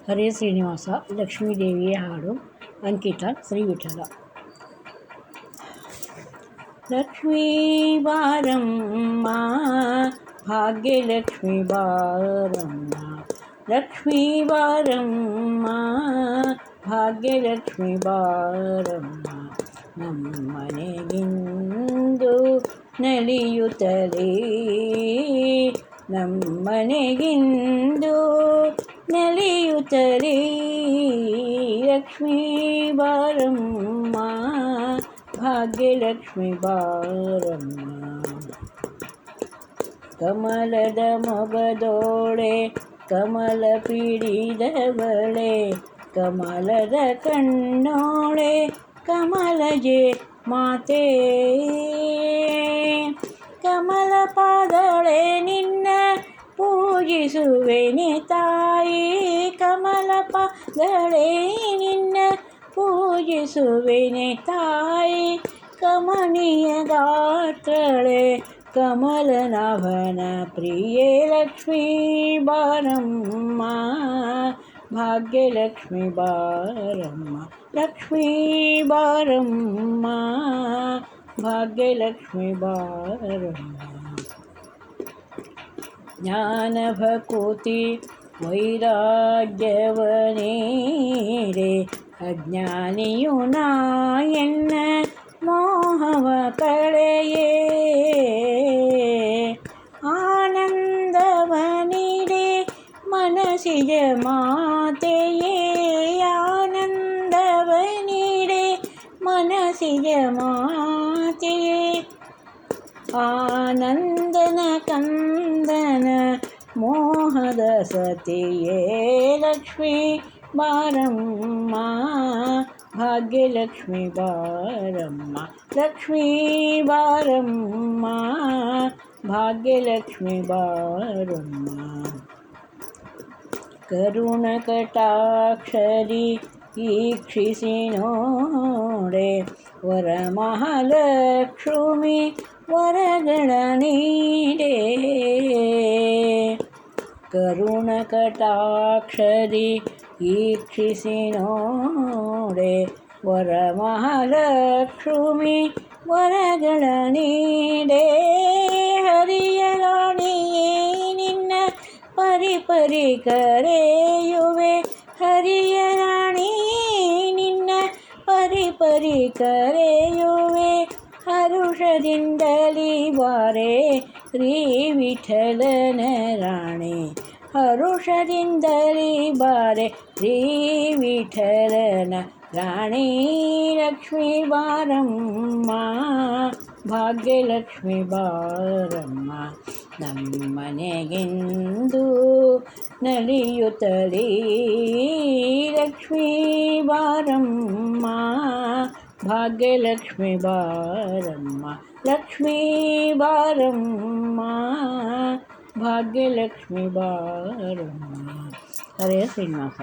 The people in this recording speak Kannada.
ಹರೇ ಶ್ರೀನಿವಾಸ. ಲಕ್ಷ್ಮೀದೇವಿಯ ಹಾಡು. ಅಂಕಿತ ಶ್ರೀ ವಿಠಲ. ಲಕ್ಷ್ಮೀ ಬಾರಮ್ಮ ಭಾಗ್ಯಲಕ್ಷ್ಮೀ ಬಾರಮ್ಮ, ಲಕ್ಷ್ಮೀ ಬಾರಮ್ಮ ಭಾಗ್ಯಲಕ್ಷ್ಮೀ ಬಾರಮ್ಮ, ನಮ್ಮನೆಗಿಂದು ನಲಿಯುತ್ತಲೇ, ನಮ್ಮನೆಗಿಂದು ನಲಿಯುತ್ತಲೇ, ಲಕ್ಷ್ಮೀ ಬಾರಮ್ಮ ಭಾಗ್ಯಲಕ್ಷ್ಮೀ ಬಾರಮ್ಮ. ಕಮಲದ ಮೊಗದೋಳೆ ಕಮಲ ಪಿಡಿದವಳೆ, ಕಮಲದ ಕಣ್ಣೋಳೆ ಕಮಲಜೆ ಮಾತೆ, ಕಮಲ ಪಾದಳೆ ನಿನ್ನ ಪೂಜಿಸುವೆನೆ ತಾಯಿ, ಕಮಲ ಪಾದಳೆ ನಿನ್ನ ಪೂಜಿಸುವೆನೆ ತಾಯಿ, ಕಮನೀಯ ಗಾತ್ರಳೆ ಕಮಲನಾಭನ ಪ್ರಿಯೆ, ಲಕ್ಷ್ಮೀ ಬಾರಮ್ಮ ಭಾಗ್ಯಲಕ್ಷ್ಮೀ ಬಾರಮ್ಮ, ಲಕ್ಷ್ಮೀ ಬಾರಮ್ಮ ಭಾಗ್ಯಲಕ್ಷ್ಮೀ ಬಾರಮ್ಮ. ಜ್ಞಾನ ಭಕುತಿ ವೈರಾಗ್ಯವನೇರೆ, ಅಜ್ಞಾನಿಯು ನಾಯನ್ನ ಮೋಹವ ಕಳೆಯೇ, ಆನಂದವ ನೀಡೆ ಮನಸ್ಸಿನ ಮಾತೆಯೇ, ಆನಂದವ ನೀಡೆ ಮನಸ್ಸಿನ ಮಾತೆಯೇ, ಆನಂದನ ಕಂದನ ಮೋಹದ ಸತಿಯೇ, ಲಕ್ಷ್ಮೀ ಬಾರಮ್ಮ ಭಾಗ್ಯಲಕ್ಷ್ಮೀ ಬಾರಮ್ಮ, ಲಕ್ಷ್ಮೀ ಬಾರಮ್ಮ ಭಾಗ್ಯಲಕ್ಷ್ಮೀ ಬಾರಮ್ಮ. ಕರುಣ ಕಟಾಕ್ಷರಿ ಈಕ್ಷಿಸಿ ನೋಡೆ, ವರಮಹಾಲಕ್ಷ್ಮಿ ವರಗಳ ನೀಡೆ, ಕರುಣ ಕಟಾಕ್ಷರಿ ಈಕ್ಷಿಸಿ ನೋಡೆ, ವರಮಹಾಲಕ್ಷ್ಮಿ ವರಗಳ ನೀಡೆ, ಹರಿಯ ರಾಣಿಯೇ ನಿನ್ನ ಪರಿಪರಿ ಕರೆಯುವೆ, ಹರಿಯ ರಾಣಿಯೇ ನಿನ್ನ ಪರಿಪರಿ ಕರೆಯುವೆ, ಹರುಷದಿಂದಲಿ ಬಾರೆ ಶ್ರೀ ವಿಠಲನ ರಾಣಿ, ಹರುಷದಿಂದಲಿ ಬಾರೆ ಶ್ರೀ ವಿಠಲನ ರಾಣಿ, ಲಕ್ಷ್ಮೀ ಬಾರಮ್ಮ ಭಾಗ್ಯಲಕ್ಷ್ಮೀ ಬಾರಮ್ಮ, ನಮ್ಮನೆಗೆಂದು ನಲಿಯುತ್ತಲೇ, ಲಕ್ಷ್ಮೀ ಬಾರಮ್ಮ ಭಾಗ್ಯಲಕ್ಷ್ಮೀ ಬಾರಮ್ಮ, ಲಕ್ಷ್ಮೀ ಬಾರಮ್ಮ ಭಾಗ್ಯಲಕ್ಷ್ಮೀ ಬಾರಮ್ಮ. ಹರೇ ಶ್ರೀನಿವಾಸ.